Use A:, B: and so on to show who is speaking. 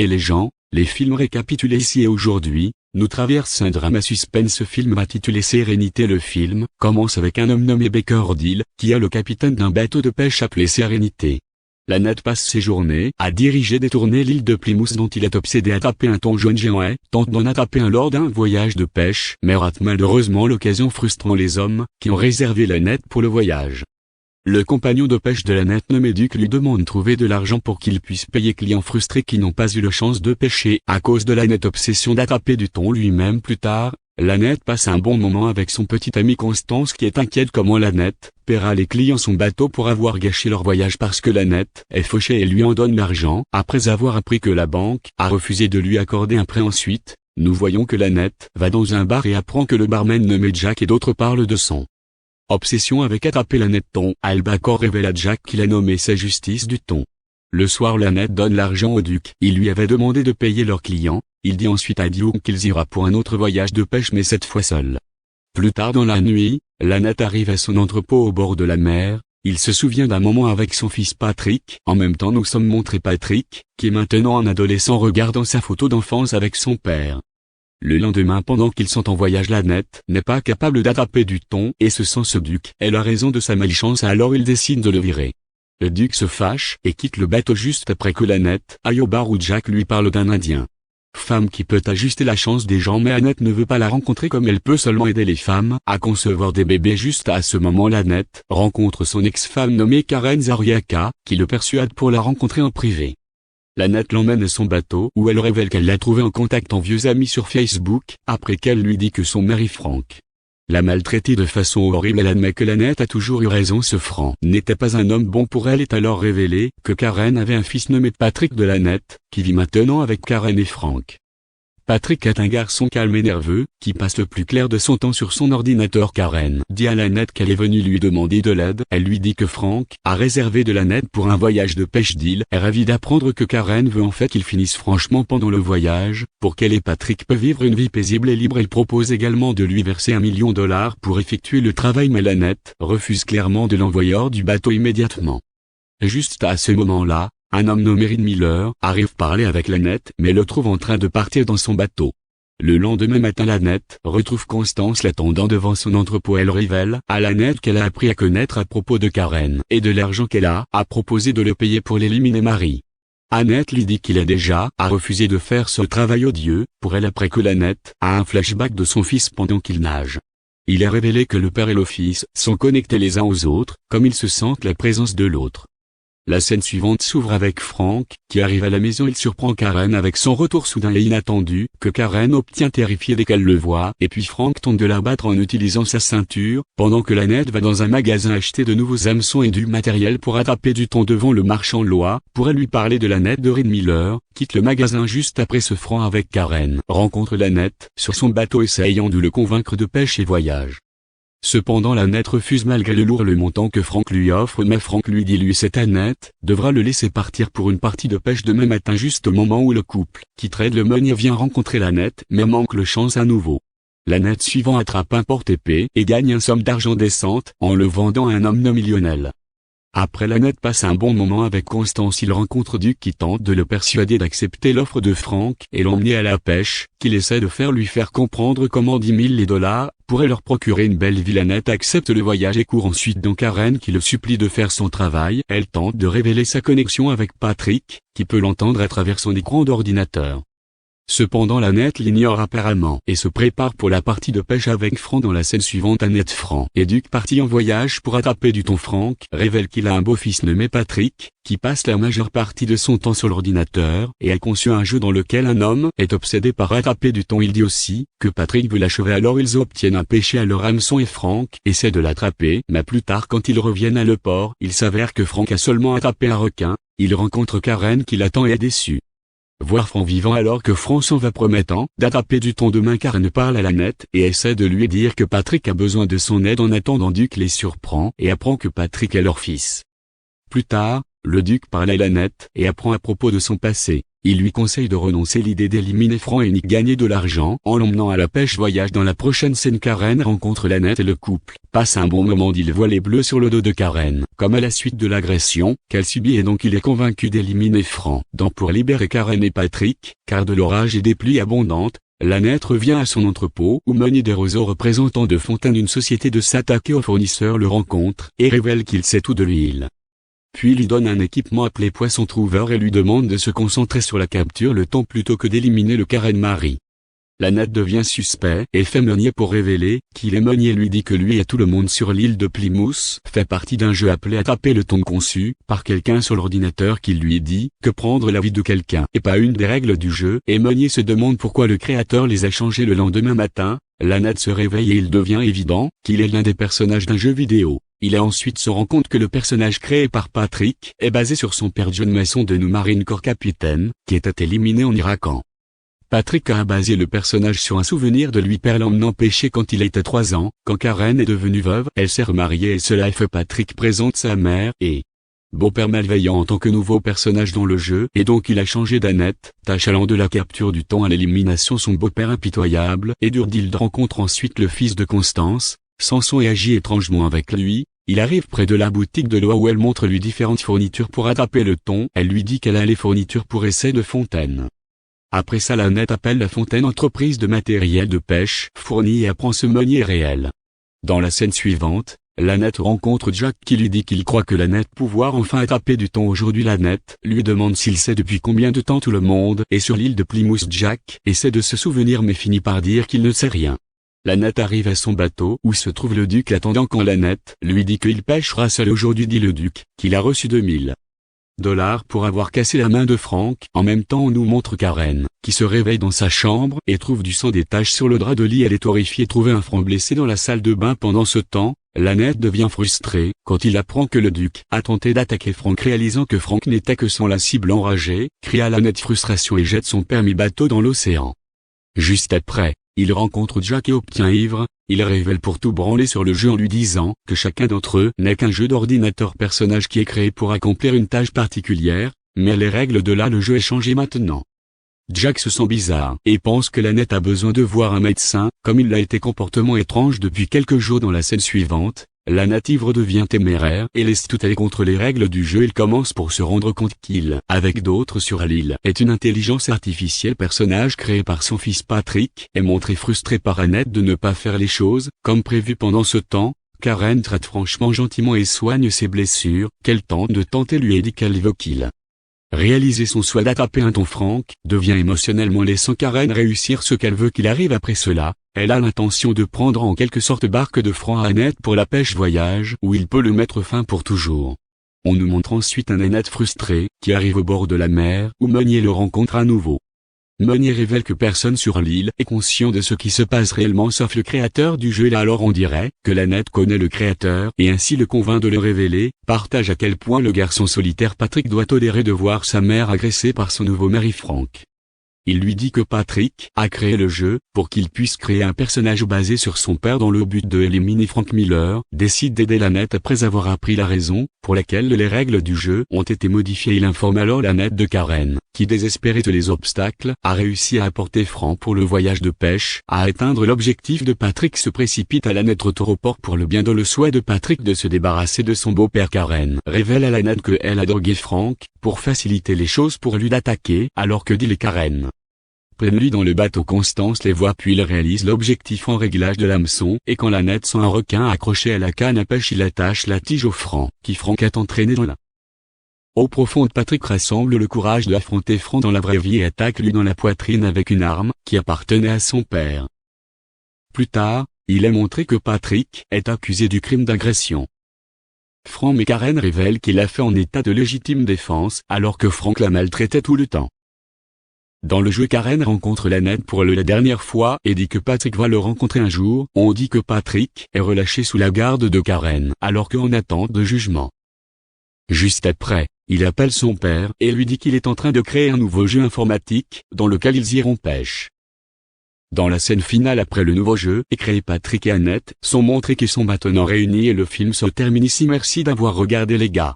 A: Et les gens, les films récapitulés ici et aujourd'hui, nous traversent un drame à suspense. Film intitulé Sérénité. Le film commence avec un homme nommé Baker Deal, qui est le capitaine d'un bateau de pêche appelé Sérénité. Lannett passe ses journées à diriger et détourner l'île de Plymouth dont il est obsédé. Attraper un thon jaune géant et tente d'en attraper un lors d'un voyage de pêche, mais rate malheureusement l'occasion, frustrant les hommes qui ont réservé Lannett pour le voyage. Le compagnon de pêche de Lannett nommé Duc lui demande de trouver de l'argent pour qu'il puisse payer clients frustrés qui n'ont pas eu la chance de pêcher à cause de Lannett obsession d'attraper du thon lui-même. Plus tard, Lannett passe un bon moment avec son petit ami Constance qui est inquiète comment Lannett paiera les clients son bateau pour avoir gâché leur voyage parce que Lannett est fauché et lui en donne l'argent après avoir appris que la banque a refusé de lui accorder un prêt. Ensuite, nous voyons que Lannett va dans un bar et apprend que le barman nommé Jack et d'autres parlent de son obsession avec attraper Lannett thon. Albacore révèle à Jack qu'il a nommé sa justice du thon. Le soir, Lannett donne l'argent au duc. Il lui avait demandé de payer leurs clients. Il dit ensuite à Duke qu'ils ira pour un autre voyage de pêche mais cette fois seul. Plus tard dans la nuit, Lannett arrive à son entrepôt au bord de la mer. Il se souvient d'un moment avec son fils Patrick. En même temps nous sommes montrés Patrick, qui est maintenant un adolescent regardant sa photo d'enfance avec son père. Le lendemain pendant qu'ils sont en voyage, Lannett n'est pas capable d'attraper du thon et se sent ce duc est la raison de sa malchance, alors il décide de le virer. Le duc se fâche et quitte le bateau juste après que Lannett aille au bar où Jack lui parle d'un Indien. Femme qui peut ajuster la chance des gens, mais Lannett ne veut pas la rencontrer comme elle peut seulement aider les femmes à concevoir des bébés. Juste à ce moment, Lannett rencontre son ex-femme nommée Karen Zariaka, qui le persuade pour la rencontrer en privé. Lannett l'emmène à son bateau où elle révèle qu'elle l'a trouvé en contact en vieux ami sur Facebook, après qu'elle lui dit que son mari Frank l'a maltraité de façon horrible. Elle admet que Lannett a toujours eu raison. Ce Frank n'était pas un homme bon pour elle. Est alors révélé que Karen avait un fils nommé Patrick de Lannett, qui vit maintenant avec Karen et Frank. Patrick est un garçon calme et nerveux, qui passe le plus clair de son temps sur son ordinateur. Karen dit à Lannett qu'elle est venue lui demander de l'aide. Elle lui dit que Frank a réservé de Lannett pour un voyage de pêche. Deal est ravi d'apprendre que Karen veut en fait qu'ils finissent franchement pendant le voyage, pour qu'elle et Patrick peuvent vivre une vie paisible et libre. Elle propose également de lui verser $1 million pour effectuer le travail, mais Lannett refuse clairement de l'envoyer hors du bateau immédiatement. Juste à ce moment-là, un homme nommé Reed Miller arrive parler avec Lannett mais le trouve en train de partir dans son bateau. Le lendemain matin, Lannett retrouve Constance l'attendant devant son entrepôt. Elle révèle à Lannett qu'elle a appris à connaître à propos de Karen et de l'argent qu'elle a proposé de le payer pour l'éliminer. Marie Lannett lui dit qu'il a déjà refusé de faire ce travail odieux pour elle après que Lannett a un flashback de son fils pendant qu'il nage. Il est révélé que le père et le fils sont connectés les uns aux autres, comme ils se sentent la présence de l'autre. La scène suivante s'ouvre avec Frank, qui arrive à la maison. Il surprend Karen avec son retour soudain et inattendu, que Karen obtient terrifiée dès qu'elle le voit, et puis Frank tente de la battre en utilisant sa ceinture, pendant que Lannett va dans un magasin acheter de nouveaux hameçons et du matériel pour attraper du thon devant le marchand Lois, pourrait lui parler de Lannett. De Reed Miller quitte le magasin juste après ce franc avec Karen, rencontre Lannett sur son bateau essayant de le convaincre de pêche et voyage. Cependant Lannett refuse malgré le lourd montant que Frank lui offre, mais Frank lui dit Lannett devra le laisser partir pour une partie de pêche demain matin, juste au moment où le couple qui trade le money vient rencontrer Lannett mais manque le chance à nouveau. Lannett suivant attrape un porte-épée et gagne une somme d'argent décente en le vendant à un homme nommé Lionel. Après, Lannett passe un bon moment avec Constance. Il rencontre Duke qui tente de le persuader d'accepter l'offre de Frank et l'emmener à la pêche, qu'il essaie de lui faire comprendre comment $10 000 pourraient leur procurer une belle vie. Lannett accepte le voyage et court ensuite dans Karen qui le supplie de faire son travail. Elle tente de révéler sa connexion avec Patrick, qui peut l'entendre à travers son écran d'ordinateur. Cependant Lannett l'ignore apparemment et se prépare pour la partie de pêche avec Frank. Dans la scène suivante, Lannett, Frank et Duke partis en voyage pour attraper du thon. Frank révèle qu'il a un beau-fils nommé Patrick, qui passe la majeure partie de son temps sur l'ordinateur et a conçu un jeu dans lequel un homme est obsédé par attraper du thon. Il dit aussi que Patrick veut l'achever, alors ils obtiennent un pêcher à leur hameçon et Frank essaie de l'attraper, mais plus tard quand ils reviennent à le port, il s'avère que Frank a seulement attrapé un requin. Il rencontre Karen qui l'attend et est déçue. Voir Frank vivant alors que Frank s'en va promettant d'attraper du thon demain. Karen parle à Lannett et essaie de lui dire que Patrick a besoin de son aide. En attendant, Duke les surprend et apprend que Patrick est leur fils. Plus tard, le duc parle à Lannett et apprend à propos de son passé. Il lui conseille de renoncer l'idée d'éliminer Franck et Nick gagner de l'argent en l'emmenant à la pêche voyage. Dans la prochaine scène, Karen rencontre Lannette et le couple passe un bon moment. Il voit les bleus sur le dos de Karen, comme à la suite de l'agression qu'elle subit, et donc il est convaincu d'éliminer Franck. Pour libérer Karen et Patrick, car de l'orage et des pluies abondantes, Lannette revient à son entrepôt où Meunier Desroseaux, représentant de Fontaine, une société de s'attaquer aux fournisseurs, le rencontre et révèle qu'il sait tout de l'huile. Puis lui donne un équipement appelé poisson trouveur et lui demande de se concentrer sur la capture le temps plutôt que d'éliminer le Karen Marie. Lannette devient suspect et fait Meunier pour révéler qu'il est. Meunier lui dit que lui et tout le monde sur l'île de Plymouth fait partie d'un jeu appelé Attraper le thon, conçu par quelqu'un sur l'ordinateur, qui lui dit que prendre la vie de quelqu'un est pas une des règles du jeu, et Meunier se demande pourquoi le créateur les a changés. Le lendemain matin, Lannette se réveille et il devient évident qu'il est l'un des personnages d'un jeu vidéo. Il ensuite se rend compte que le personnage créé par Patrick est basé sur son père John Mason de New Marine Corps, capitaine, qui était éliminé en Irak. Patrick a basé le personnage sur un souvenir de lui, père l'emmenant pêcher quand il était 3 ans. Quand Karen est devenue veuve, elle s'est remariée et cela fait Patrick présente sa mère et beau-père malveillant en tant que nouveau personnage dans le jeu, et donc il a changé d'Annette, tâche allant de la capture du thon à l'élimination. Son beau-père impitoyable et dur d'Île rencontre ensuite le fils de Constance, Samson, et agit étrangement avec lui. Il arrive près de la boutique de l'eau où elle montre lui différentes fournitures pour attraper le thon. Elle lui dit qu'elle a les fournitures pour essai de Fontaine. Après ça, Lannette appelle la Fontaine, entreprise de matériel de pêche fournie, et apprend ce Meunier réel. Dans la scène suivante, Lannette rencontre Jack qui lui dit qu'il croit que Lannette pouvoir enfin attraper du thon aujourd'hui. Lannette lui demande s'il sait depuis combien de temps tout le monde est sur l'île de Plymouth. Jack essaie de se souvenir mais finit par dire qu'il ne sait rien. Lannette arrive à son bateau où se trouve le duc l'attendant. Quand Lannette lui dit qu'il pêchera seul aujourd'hui, dit le duc qu'il a reçu $2000 pour avoir cassé la main de Franck. En même temps, on nous montre Karen, qui se réveille dans sa chambre et trouve du sang, des taches sur le drap de lit. Elle est horrifiée, trouver un Franck blessé dans la salle de bain. Pendant ce temps, Lannette devient frustrée quand il apprend que le duc a tenté d'attaquer Franck. Réalisant que Franck n'était que son la cible enragée, crie à Lannette frustration et jette son permis bateau dans l'océan. Juste après, il rencontre Jack et obtient ivre. Il révèle pour tout branler sur le jeu en lui disant que chacun d'entre eux n'est qu'un jeu d'ordinateur, personnage qui est créé pour accomplir une tâche particulière, mais les règles de là, le jeu est changé maintenant. Jack se sent bizarre et pense que Lannette a besoin de voir un médecin, comme il l'a été. Comportement étrange depuis quelques jours. Dans la scène suivante, Lannette ivre devient téméraire et laisse tout aller contre les règles du jeu. Il commence pour se rendre compte qu'il, avec d'autres sur l'île, est une intelligence artificielle, personnage créé par son fils Patrick, est montré frustré par Annette de ne pas faire les choses comme prévu. Pendant ce temps, Karen traite franchement gentiment et soigne ses blessures qu'elle tente de tenter, lui et dit qu'elle veut qu'il réaliser son souhait d'attraper un thon. Franck devient émotionnellement laissant Karen réussir ce qu'elle veut qu'il arrive. Après cela, elle a l'intention de prendre en quelque sorte barque de Franck à Annette pour la pêche voyage où il peut le mettre fin pour toujours. On nous montre ensuite un Annette frustré qui arrive au bord de la mer où Meunier le rencontre à nouveau. Meunier révèle que personne sur l'île est conscient de ce qui se passe réellement sauf le créateur du jeu. Et là alors on dirait que Lannette connaît le créateur et ainsi le convainc de le révéler, partage à quel point le garçon solitaire Patrick doit tolérer de voir sa mère agressée par son nouveau mari Franck. Il lui dit que Patrick a créé le jeu pour qu'il puisse créer un personnage basé sur son père dans le but de éliminer Frank. Miller décide d'aider Lannette après avoir appris la raison pour laquelle les règles du jeu ont été modifiées. Il informe alors Lannette de Karen, qui désespérée de les obstacles, a réussi à apporter Franck pour le voyage de pêche, à atteindre l'objectif de Patrick. Se précipite à Lannette retour au port pour le bien. Dans le souhait de Patrick de se débarrasser de son beau-père, Karen révèle à Lannette qu'elle a drogué Franck pour faciliter les choses pour lui d'attaquer alors que Dill et Karen prennent lui dans le bateau. Constance les voit puis il réalise l'objectif en réglage de l'hameçon et quand Lannette sent un requin accroché à la canne à pêche, il attache la tige au franc qui Franck a entraîné dans la eau profonde. Patrick rassemble le courage d'affronter Franck dans la vraie vie et attaque lui dans la poitrine avec une arme qui appartenait à son père. Plus tard, il est montré que Patrick est accusé du crime d'agression. Franck et Karen révèlent qu'il a fait en état de légitime défense alors que Franck la maltraitait tout le temps. Dans le jeu, Karen rencontre Lannette pour la dernière fois et dit que Patrick va le rencontrer un jour. On dit que Patrick est relâché sous la garde de Karen alors qu'en attente de jugement. Juste après, il appelle son père et lui dit qu'il est en train de créer un nouveau jeu informatique dans lequel ils iront pêche. Dans la scène finale après le nouveau jeu est créé, Patrick et Annette sont montrés qu'ils sont maintenant réunis et le film se termine ici. Merci d'avoir regardé les gars.